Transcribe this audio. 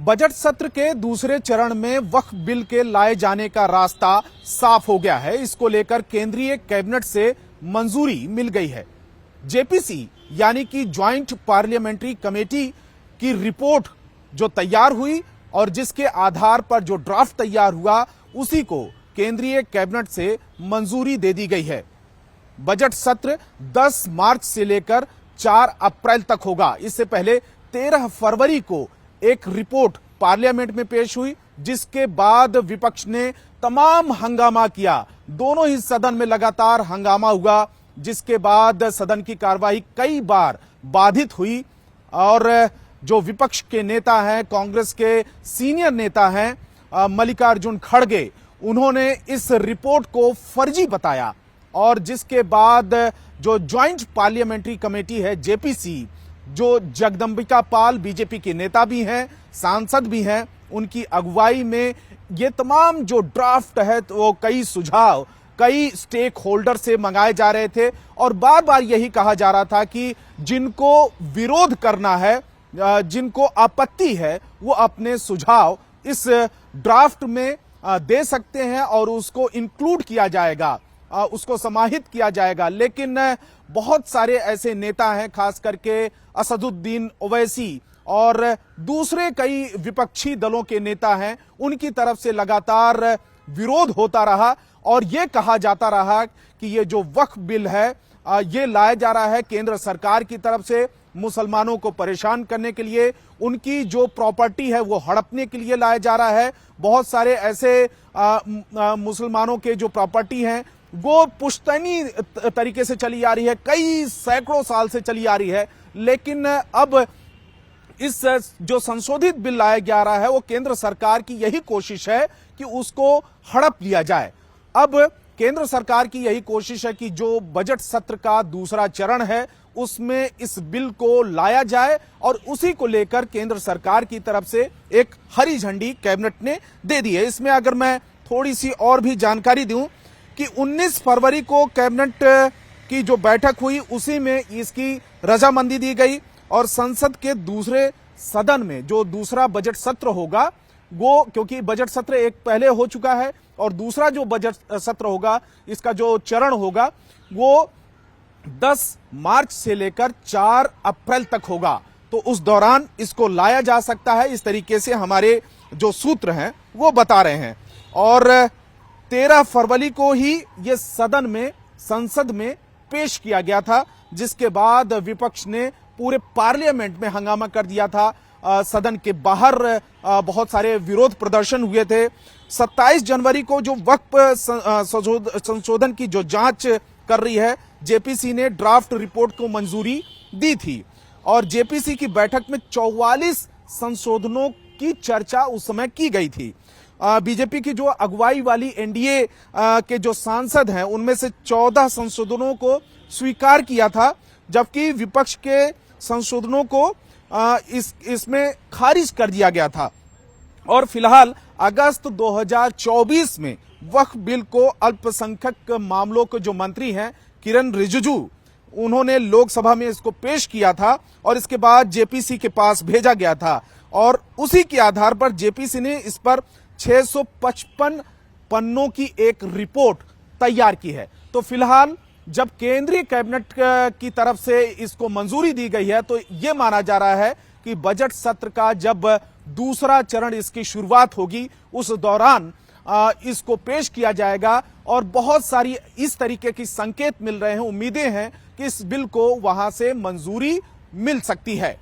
Budget सत्र के दूसरे चरण में वक्फ बिल के लाए जाने का रास्ता साफ हो गया है। इसको लेकर केंद्रीय कैबिनेट से मंजूरी मिल गई है। जेपीसी यानी कि ज्वाइंट पार्लियामेंट्री कमेटी की रिपोर्ट जो तैयार हुई और जिसके आधार पर जो ड्राफ्ट तैयार हुआ उसी को केंद्रीय कैबिनेट से मंजूरी दे दी गई है। बजट सत्र 10 मार्च से लेकर 4 अप्रैल तक होगा। इससे पहले 13 फरवरी को एक रिपोर्ट पार्लियामेंट में पेश हुई, जिसके बाद विपक्ष ने तमाम हंगामा किया। दोनों ही सदन में लगातार हंगामा हुआ, जिसके बाद सदन की कार्यवाही कई बार बाधित हुई और जो विपक्ष के नेता हैं, कांग्रेस के सीनियर नेता हैं मल्लिकार्जुन खड़गे, उन्होंने इस रिपोर्ट को फर्जी बताया और जिसके बाद जो ज्वाइंट पार्लियामेंट्री कमेटी है जेपीसी, जो जगदंबिका पाल बीजेपी के नेता भी हैं, सांसद भी हैं, उनकी अगुवाई में ये तमाम जो ड्राफ्ट है तो वो कई सुझाव कई स्टेक होल्डर से मंगाए जा रहे थे और बार बार यही कहा जा रहा था कि जिनको विरोध करना है, जिनको आपत्ति है, वो अपने सुझाव इस ड्राफ्ट में दे सकते हैं और उसको इंक्लूड किया जाएगा, उसको समाहित किया जाएगा। लेकिन बहुत सारे ऐसे नेता हैं, खास करके असदुद्दीन ओवैसी और दूसरे कई विपक्षी दलों के नेता हैं, उनकी तरफ से लगातार विरोध होता रहा और ये कहा जाता रहा कि ये जो वक्फ बिल है ये लाया जा रहा है केंद्र सरकार की तरफ से मुसलमानों को परेशान करने के लिए, उनकी जो प्रॉपर्टी है वो हड़पने के लिए लाया जा रहा है। बहुत सारे ऐसे मुसलमानों के जो प्रॉपर्टी हैं वो पुश्तैनी तरीके से चली आ रही है, कई सैकड़ों साल से चली आ रही है। लेकिन अब इस जो संशोधित बिल लाया जा रहा है वो केंद्र सरकार की यही कोशिश है कि उसको हड़प लिया जाए। अब केंद्र सरकार की यही कोशिश है कि जो बजट सत्र का दूसरा चरण है उसमें इस बिल को लाया जाए और उसी को लेकर केंद्र सरकार की तरफ से एक हरी झंडी कैबिनेट ने दे दी है। इसमें अगर मैं थोड़ी सी और भी जानकारी दूं कि 19 फरवरी को कैबिनेट की जो बैठक हुई उसी में इसकी रजामंदी दी गई और संसद के दूसरे सदन में जो दूसरा बजट सत्र होगा वो, क्योंकि बजट सत्र एक पहले हो चुका है और दूसरा जो बजट सत्र होगा इसका जो चरण होगा वो 10 मार्च से लेकर 4 अप्रैल तक होगा। तो उस दौरान इसको लाया जा सकता है, इस तरीके से हमारे जो सूत्र हैं वो बता रहे हैं। और 13 फरवरी को ही ये सदन में संसद में पेश किया गया था, जिसके बाद विपक्ष ने पूरे पार्लियामेंट में हंगामा कर दिया था। सदन के बाहर बहुत सारे विरोध प्रदर्शन हुए थे। 27 जनवरी को जो वक्फ संशोधन की जो जांच कर रही है जेपीसी ने ड्राफ्ट रिपोर्ट को मंजूरी दी थी और जेपीसी की बैठक में 44 संशोधनों की चर्चा उस समय की गई थी। बीजेपी की जो अगुवाई वाली एनडीए के जो सांसद हैं उनमें से 14 संशोधनों को स्वीकार किया था, जबकि विपक्ष के संशोधनों को इसमें खारिज कर दिया गया था। और फिलहाल अगस्त 2024 में वक्फ बिल को अल्पसंख्यक मामलों के जो मंत्री हैं किरण रिजिजू, उन्होंने लोकसभा में इसको पेश किया था और इसके बाद जेपीसी के पास भेजा गया था और उसी के आधार पर जेपीसी ने इस पर 655 पन्नों की एक रिपोर्ट तैयार की है। तो फिलहाल जब केंद्रीय कैबिनेट की तरफ से इसको मंजूरी दी गई है तो यह माना जा रहा है कि बजट सत्र का जब दूसरा चरण इसकी शुरुआत होगी उस दौरान इसको पेश किया जाएगा और बहुत सारी इस तरीके की संकेत मिल रहे हैं, उम्मीदें हैं कि इस बिल को वहां से मंजूरी मिल सकती है।